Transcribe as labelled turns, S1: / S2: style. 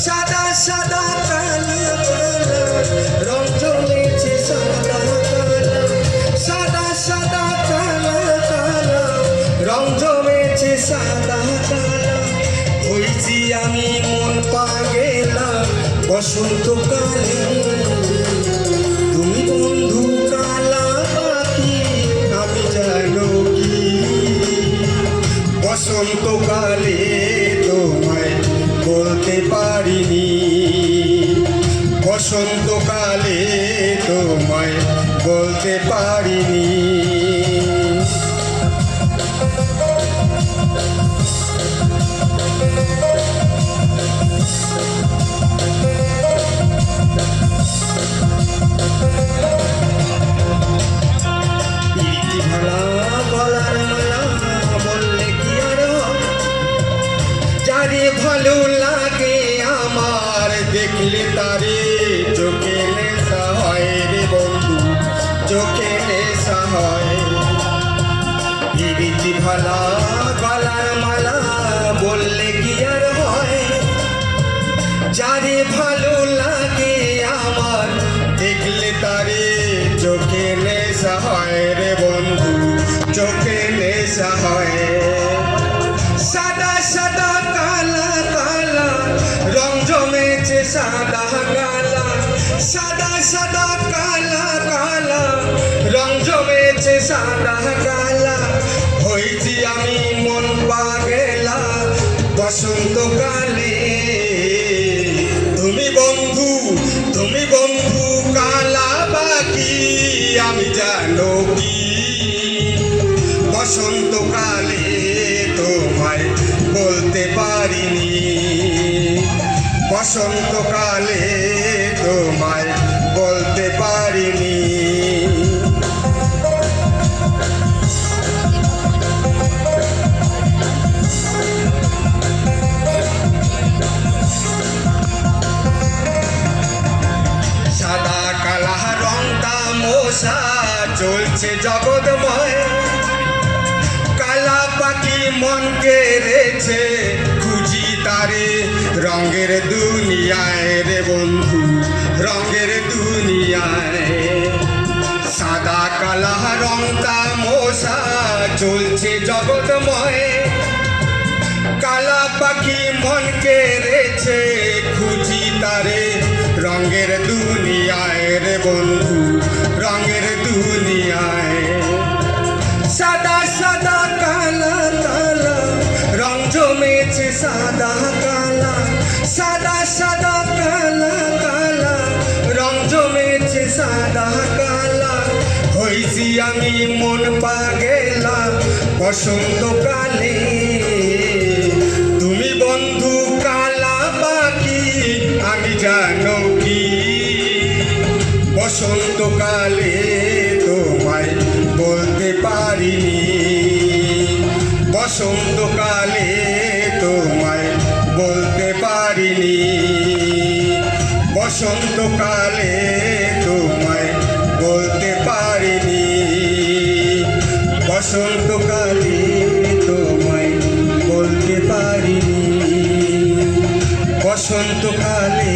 S1: সাদা সাদা কালা কালা রং জমেছে সাদা কালা, সাদা সাদা কালা কালা রং জমেছে সাদা কালা। হইছি আমি মন পাগেলা বসন্তকালে, তুমি বন্ধু কালা পাখি আমি জানো কি। বসন্তকালে তোমায় বলতে পারিনি, বসন্তকালে তোমায় বলতে পারিনি। যারে ভালো লাগে আমার দেখলে তারে চোখে নেশা হয় রে বন্ধু, চোখে নেশা হয়। প্রীতি ভালা গলার মালা বললে কি আর হয়, যারে ভালো লাগে আমার দেখলে তারে চোখে নেশা হয় রে বন্ধু, চোখে নেশা হয়। সাদা সাদা কালা কালা রং জমেছে সাদা কালা, সাদা সাদা কালা কালা রং জমেছে সাদা কালা। হইছি আমি মন পাগেলা বসন্তকালে, তুমি বন্ধু কালা পাখি আমি জানো কি। বসন্তকালে তোমায় বলতে পারিনি, বসন্তকালে তোমায় বলতে পারিনি। সাদা কালা রং তামসা চলছে জগৎময়, কালা পাখি মন কেড়েছে খুঁজি তারে রঙের দুনিয়ায় রে বন্ধু, রঙের দুনিয়ায়। সাদা কালা রং তামসা চলছে জগৎময়, কালা পাখি মন কেড়েছে খুঁজি তারে রঙের দুনিয়ায় রে বন্ধু, রঙের দুনিয়ায়। সাদা সাদা কালা কালা রং জমেছে সাদা কালা, সাদা সাদা কালা কালা রং জমেছে সাদা কালা। হইছি আমি মন পাগেলা বসন্তকালে, তুমি বন্ধু কালা পাখি আমি জানো কি। বসন্তকালে তোমায় বলতে পারিনি, বসন্তকালে তোমায় বলতে পারিনি, বসন্তকালে তোমায় বলতে পারিনি, বসন্তকালে তোমায় বলতে পারিনি, বসন্তকালে